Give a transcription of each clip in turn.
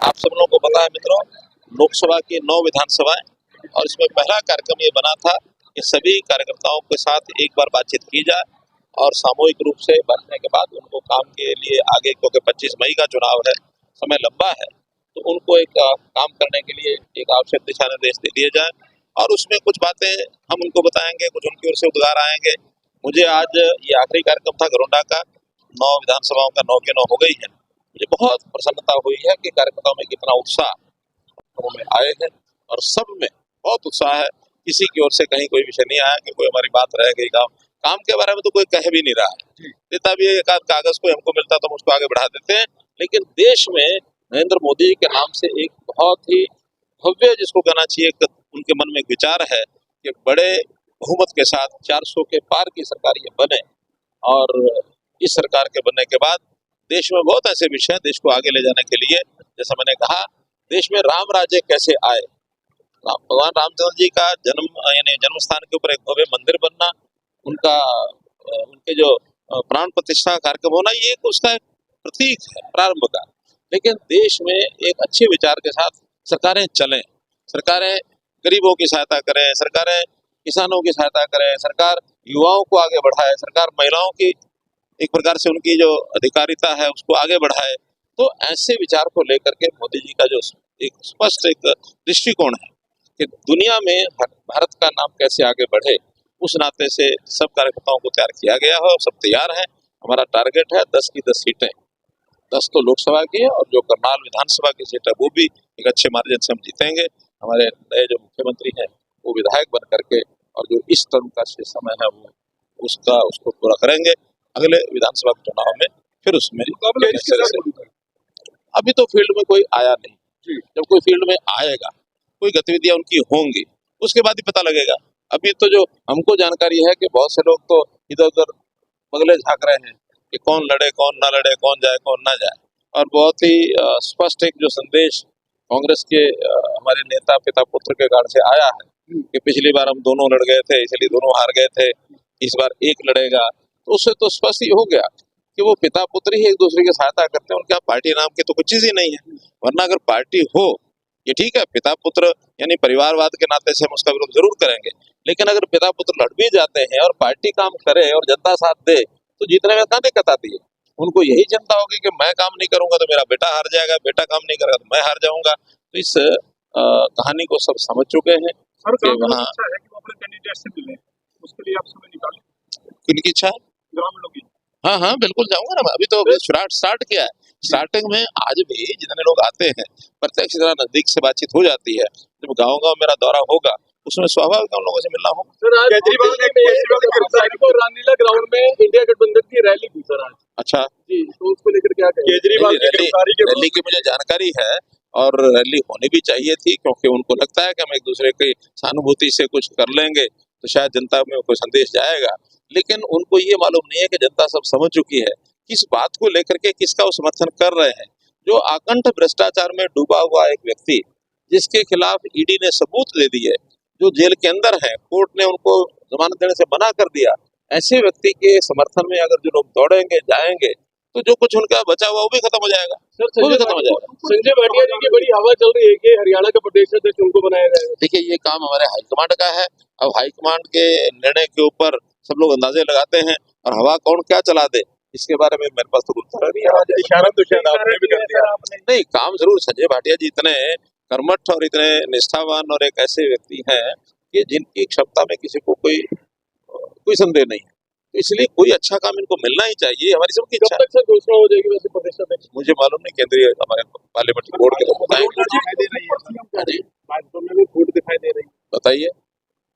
आप सब लोगों को पता है मित्रों, लोकसभा की 9 विधानसभाएं और इसमें पहला कार्यक्रम ये बना था कि सभी कार्यकर्ताओं के साथ एक बार बातचीत की जाए और सामूहिक रूप से बैठने के बाद उनको काम के लिए आगे, क्योंकि 25 मई का चुनाव है, समय लंबा है, तो उनको एक काम करने के लिए एक आवश्यक दिशा निर्देश दे दिए जाए और उसमें कुछ बातें हम उनको बताएंगे, कुछ उनकी ओर से उद्गार आएंगे। मुझे आज ये आखिरी कार्यक्रम था घरोंडा का, 9 विधानसभाओं का 9 की 9 हो गई है। मुझे बहुत प्रसन्नता हुई है कि कार्यकर्ताओं में कितना उत्साह में आए हैं और सब में बहुत उत्साह है। किसी की ओर से कहीं कोई विषय नहीं आया कि कोई हमारी बात रह गई। काम के बारे में तो कोई कह भी नहीं रहा है। नेता भी एक आध कागज कोई हमको मिलता तो हम उसको आगे बढ़ा देते हैं, लेकिन देश में नरेंद्र मोदी जी के नाम से एक बहुत ही भव्य, जिसको कहना चाहिए, उनके मन में एक विचार है कि बड़े बहुमत के साथ 400 के पार की सरकार ये बने और इस सरकार के बनने के बाद देश में बहुत ऐसे विषय हैं देश को आगे ले जाने के लिए। जैसा मैंने कहा, देश में राम राज्य कैसे आए, भगवान रामचंद्र जी का जन्म यानी जन्म स्थान के ऊपर एक भव्य मंदिर बनना, उनके जो प्राण प्रतिष्ठा कार्यक्रम होना, ये उसका एक प्रतीक है प्रारंभ का। लेकिन देश में एक अच्छे विचार के साथ सरकारें चलें, सरकारें गरीबों की सहायता करें, सरकारें किसानों की सहायता करें, सरकार युवाओं को आगे बढ़ाए, सरकार महिलाओं की एक प्रकार से उनकी जो अधिकारिता है उसको आगे बढ़ाए। तो ऐसे विचार को लेकर के मोदी जी का जो एक स्पष्ट एक दृष्टिकोण है कि दुनिया में भारत का नाम कैसे आगे बढ़े, उस नाते से सब कार्यकर्ताओं को तैयार किया गया है और सब तैयार है। हमारा टारगेट है 10 की 10 सीटें, 10 तो लोकसभा की है और जो करनाल विधानसभा की सीट है वो भी एक अच्छे मार्जिन से हम जीतेंगे। हमारे नए जो मुख्यमंत्री हैं वो विधायक बन करके और जो इस टर्म का समय है वो उसको पूरा करेंगे। अगले विधानसभा के चुनाव में फिर उसमें अभी तो फील्ड में कोई आया नहीं, जब कोई फील्ड में आएगा, कोई गतिविधियां उनकी होंगी, उसके बाद ही पता लगेगा। अभी तो जो हमको जानकारी है कि बहुत से लोग तो इधर उधर बगले झांक रहे हैं कि कौन लड़े कौन ना लड़े, कौन जाए कौन ना जाए। और बहुत ही स्पष्ट एक जो संदेश कांग्रेस के हमारे नेता पिता पुत्र के गाढ़ से आया है कि पिछली बार हम दोनों लड़ गए थे इसलिए दोनों हार गए थे, इस बार एक लड़ेगा। तो उससे तो स्पष्ट ही हो गया कि वो पिता पुत्र ही एक दूसरे की सहायता करते हैं, उनके पार्टी नाम की तो कुछ चीज ही नहीं है। वरना अगर पार्टी हो, ये ठीक है, पिता पुत्र यानी परिवारवाद के नाते से हम उसका विरोध जरूर करेंगे, लेकिन अगर पिता पुत्र लड़ भी जाते हैं और पार्टी काम करे और जनता साथ दे तो जीतने में क्या दिक्कत आती है। उनको यही चिंता होगी कि मैं काम नहीं करूंगा तो मेरा बेटा हार जाएगा, बेटा काम नहीं करेगा तो मैं हार जाऊंगा। तो इस कहानी को सब समझ चुके हैं। वहाँ उसके लिए आप समय निकालें, किनकी इच्छा है? ग्रामीणों की। हाँ हाँ बिल्कुल जाऊंगा ना, अभी तो स्टार्ट किया है। स्टार्टिंग में आज भी जितने लोग आते हैं प्रत्यक्ष जरा नजदीक से बातचीत हो जाती है। जब गाँव गाँव मेरा दौरा होगा उसमें स्वाभाविक उन लोगों से मिलना होगा। केजरीवाल ने रामलीला ग्राउंड में इंडिया गठबंधन की रैली की सर आज। अच्छा जी, तो उसको लेकर क्या कहें? केजरीवाल रैली की मुझे जानकारी है और रैली होनी भी चाहिए थी, क्योंकि उनको लगता है कि हम एक दूसरे की सहानुभूति से कुछ कर लेंगे तो शायद जनता में कोई संदेश जाएगा। लेकिन उनको ये मालूम नहीं है कि जनता सब समझ चुकी है किस बात को लेकर के किसका वो समर्थन कर रहे हैं। जो आकंठ भ्रष्टाचार में डूबा हुआ एक व्यक्ति, जिसके खिलाफ ईडी ने सबूत दे दिए, जो जेल के अंदर है, कोर्ट ने उनको जमानत देने से मना कर दिया, ऐसे व्यक्ति के समर्थन में अगर जो लोग दौड़ेंगे जाएंगे तो जो कुछ उनका बचा हुआ वो भी खत्म हो जाएगा। वो भी खत्म हो जाएगा। संजय भाटिया जी की बड़ी हवा चल रही है कि हरियाणा का प्रदेश अध्यक्ष उनको बनाया जाएगा। देखिए, ये काम हमारे हाईकमांड का है। अब हाईकमांड के निर्णय के ऊपर सब लोग अंदाजे लगाते हैं और हवा कौन क्या चला दे इसके बारे में मेरे पास तो कुछ नहीं है। इशारा तो शायद आपने भी कर दिया। नहीं, काम जरूर संजय भाटिया जी इतने कर्मठ और इतने निष्ठावान और एक ऐसे व्यक्ति हैं कि जिनकी क्षमता में किसी को कोई संदेह नहीं है। तो इसलिए कोई अच्छा काम इनको मिलना ही चाहिए, हमारी सबकी इच्छा है। कब तक घोषणा हो जाएगी वैसे प्रदेश अध्यक्ष? मुझे मालूम नहीं, केंद्रीय हमारे पार्लियामेंट्री बोर्ड के लोग बताएंगे। बताइए।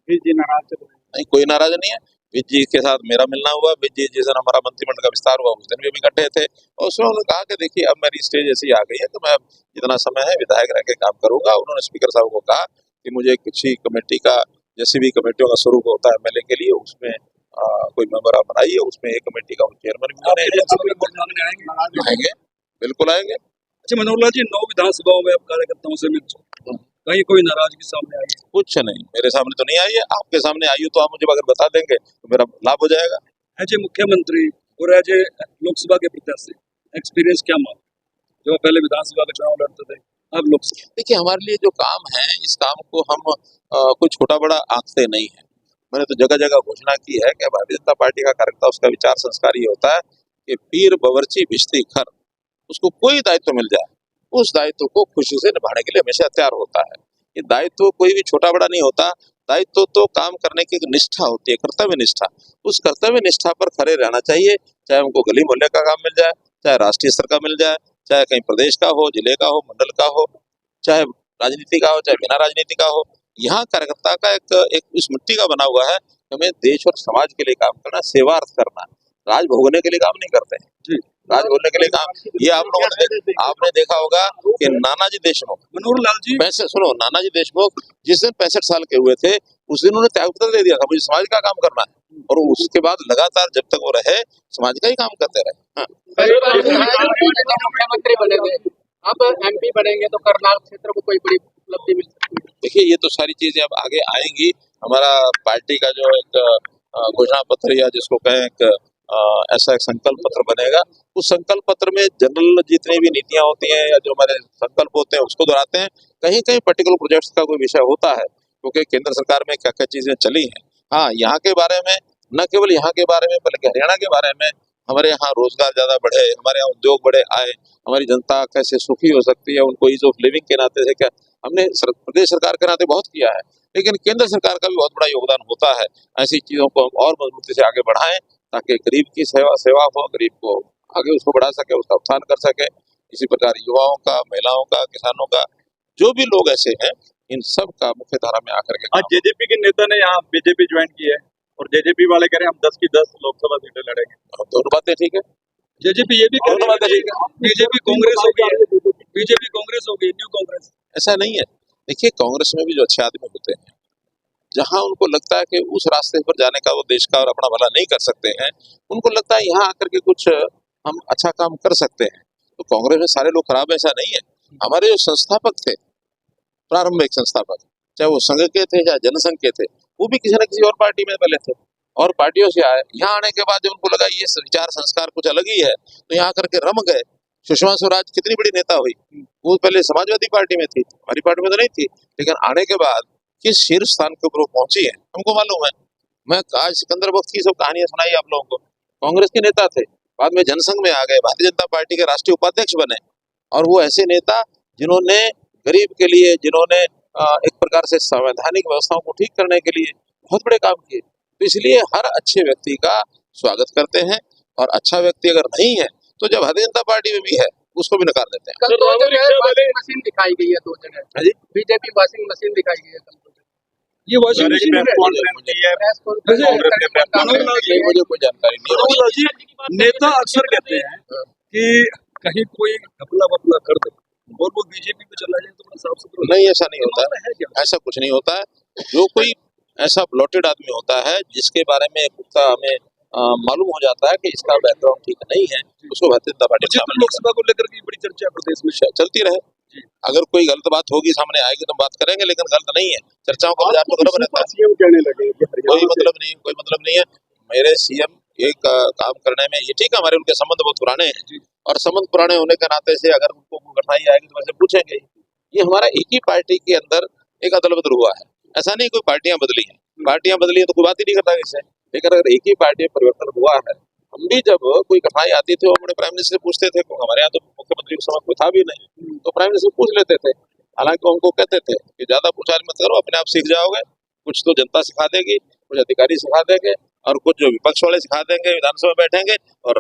नहीं, कोई नाराज नहीं है। विज जी के साथ मेरा मिलना हुआ, विज जी जिस दिन हमारा मंत्रिमंडल का विस्तार हुआ उस दिन भी इकट्ठे थे और उसमें उन्होंने कहा कि देखिए अब मेरी स्टेज ऐसी आ गई है तो मैं जितना समय है विधायक रह के काम करूंगा। उन्होंने स्पीकर साहब को कहा कि मुझे किसी कमेटी का, जैसे भी कमेटियों का स्वरूप होता है एमएलए के लिए, उसमें कोई मेंबर आप बनाइए, उसमें एक कमेटी का चेयरमैन भी आएंगे, बिल्कुल आएंगे। अच्छा मनोहर लाल जी, 9 विधानसभाओं में आप कार्यकर्ताओं से मिल चुके, कहीं कोई नाराजगी सामने आई? कुछ नहीं, मेरे सामने तो नहीं आई है। आपके सामने आई हो तो आप मुझे अगर बता देंगे तो मेरा लाभ हो जाएगा। एज ए मुख्यमंत्री और एज ए लोकसभा के प्रत्याशी एक्सपीरियंस क्या मांग, जो पहले विधानसभा का चुनाव लड़ते थे, अब लोकसभा? देखिए, हमारे लिए जो काम है, इस काम को हम कोई छोटा बड़ा आंकते नहीं है। मैंने तो जगह जगह घोषणा की है कि भारतीय जनता पार्टी का कार्यकर्ता, उसका विचार संस्कार ये होता है कि पीर बवर्ची भिश्ती खर, उसको कोई दायित्व मिल जाए, उस दायित्व को खुशी से निभाने के लिए हमेशा तैयार होता है। ये दायित्व कोई भी छोटा बड़ा नहीं होता। दायित्व तो काम करने की एक निष्ठा होती है, कर्तव्य निष्ठा। उस कर्तव्य निष्ठा पर खड़े रहना चाहिए, चाहे उनको गली मोहल्ले का काम मिल जाए, चाहे राष्ट्रीय स्तर का मिल जाए, चाहे कहीं प्रदेश का हो, जिले का हो, मंडल का हो, चाहे राजनीति का हो, चाहे बिना राजनीति का हो। यहाँ कार्यकर्ता का एक इस मिट्टी का बना हुआ है, हमें देश और समाज के लिए काम करना, सेवार्थ करना, राज भोगने के लिए काम नहीं करते हैं। जी। राज भोगने के लिए काम, ये आप लोगों ने आपने देखा होगा कि नानाजी देशमुख, मनोहर लाल जी, नानाजी देशमुख जिस दिन 65 साल के हुए थे, उस दिन उन्होंने त्यागपत्र दे दिया था, मुझे समाज का काम करना है, और उसके बाद लगातार जब तक वो रहे, समाज का ही काम करते रहे। हाँ। मुख्यमंत्री बने थे, अब MP बनेंगे तो करनाल क्षेत्र को कोई बड़ी उपलब्धि मिल सकती है? देखिए, ये तो सारी चीजें अब आगे आएंगी। हमारा पार्टी का जो एक घोषणा पत्र या जिसको कहें एक ऐसा एक संकल्प पत्र बनेगा, उस संकल्प पत्र में जनरल जितनी भी नीतियां होती हैं या जो हमारे संकल्प होते हैं उसको दोहराते हैं। कहीं कहीं पर्टिकुलर प्रोजेक्ट्स का कोई विषय होता है, क्योंकि केंद्र सरकार में क्या क्या चीजें चली हैं। हाँ, यहाँ के बारे में, न केवल यहाँ के बारे में बल्कि हरियाणा के बारे में, हमारे यहाँ रोजगार ज्यादा बढ़े, हमारे यहाँ उद्योग बढ़े आए, हमारी जनता कैसे सुखी हो सकती है, उनको ईज ऑफ लिविंग के नाते से क्या हमने प्रदेश सरकार के नाते बहुत किया है, लेकिन केंद्र सरकार का भी बहुत बड़ा योगदान होता है। ऐसी चीजों को हम और मजबूती से आगे बढ़ाएं, ताकि गरीब की सेवा हो, गरीब को आगे उसको बढ़ा सके, उसका उत्थान कर सके। इसी प्रकार युवाओं का, महिलाओं का, किसानों का, जो भी लोग ऐसे हैं, इन सब का मुख्य धारा में आकर के। आज जेजेपी के नेता ने यहाँ बीजेपी ज्वाइन की है और जेजेपी वाले कह रहे हैं हम 10 की 10 लोकसभा सीटें लड़ेंगे। दोनों बातें ठीक है। जेजेपी ये भी कह रही है बीजेपी कांग्रेस होगी, बीजेपी कांग्रेस होगी, न्यू कांग्रेस। ऐसा नहीं है। देखिए, कांग्रेस में भी जो अच्छे आदमी होते हैं, जहां उनको लगता है कि उस रास्ते पर जाने का वो देश का और अपना भला नहीं कर सकते हैं, उनको लगता है यहाँ आकर के कुछ हम अच्छा काम कर सकते हैं, तो कांग्रेस में सारे लोग खराब, ऐसा नहीं है। हमारे जो संस्थापक थे, प्रारंभिक संस्थापक, चाहे वो संघ के थे या जनसंघ के थे, वो भी किसी न किसी और पार्टी में पहले थे और पार्टियों से आए। यहाँ आने के बाद जब उनको लगा ये विचार संस्कार कुछ अलग ही है, तो यहाँ आकर के रम गए। सुषमा स्वराज कितनी बड़ी नेता हुई, वो पहले समाजवादी पार्टी में थी, हमारी पार्टी में तो नहीं थी, लेकिन आने के बाद किस शीर्ष स्थान के ऊपर वो पहुंची है हमको मालूम है। मैं आज सिकंदर बख्श की सब कहानियां सुनाई आप लोगों को। कांग्रेस के नेता थे, बाद में जनसंघ में आ गए, भारतीय जनता पार्टी के राष्ट्रीय उपाध्यक्ष बने, और वो ऐसे नेता जिन्होंने गरीब के लिए, जिन्होंने एक प्रकार से संवैधानिक व्यवस्थाओं को ठीक करने के लिए बहुत बड़े काम किए। तो इसलिए हर अच्छे व्यक्ति का स्वागत करते हैं, और अच्छा व्यक्ति अगर नहीं है तो जब भारतीय जनता पार्टी में भी है उसको भी नकार देते हैं। कल 2 जगह वॉशिंग मशीन दिखाई गई है, 2 जगह बीजेपी वॉशिंग मशीन दिखाई गई है कल। ये वॉशिंग मशीन मुझे कोई जानकारी नहीं। नेता अक्सर कहते हैं कि कहीं कोई घपला वपला कर दे और वो बीजेपी में चला जाए तो बड़ा साफ सुथरा। नहीं, ऐसा नहीं होता है, ऐसा कुछ नहीं होता है। जो कोई ऐसा ब्लॉटेड आदमी होता है जिसके बारे में पुख्ता हमें मालूम हो जाता है कि इसका बैकग्राउंड ठीक नहीं है, उसको भारतीय जनता पार्टी लोकसभा को लेकर की बड़ी चर्चा प्रदेश में चलती रहे। अगर कोई गलत बात होगी सामने आएगी तो बात करेंगे, लेकिन गलत नहीं है। चर्चाओं का बाजार तो गर्म रहता है, कहने लगे कोई मतलब नहीं, कोई मतलब नहीं है। मेरे सीएम एक काम करने में ये ठीक है, हमारे उनके संबंध बहुत पुराने हैं, और संबंध पुराने होने के नाते से अगर उनको कोई कठिनाई आएगी तो वैसे पूछेंगे। ये हमारा एक ही पार्टी के अंदर एक अदल बदल हुआ है, ऐसा नहीं कोई पार्टियां बदली हैं। पार्टियां बदली है तो कोई बात ही नहीं करता इससे, लेकिन अगर एक ही पार्टी में परिवर्तन हुआ है, हम भी जब कोई कठिनाई आती थी वो अपने प्राइम मिनिस्टर से पूछते थे, हमारे यहाँ तो मुख्यमंत्री उस समय कोई था भी नहीं, तो प्राइम मिनिस्टर पूछ लेते थे। हालांकि उनको कहते थे कि ज्यादा पूछताछ मत करो, अपने आप सीख जाओगे, कुछ तो जनता सिखा देगी, कुछ अधिकारी सिखा देंगे, और कुछ जो विपक्ष वाले सिखा देंगे, विधानसभा बैठेंगे और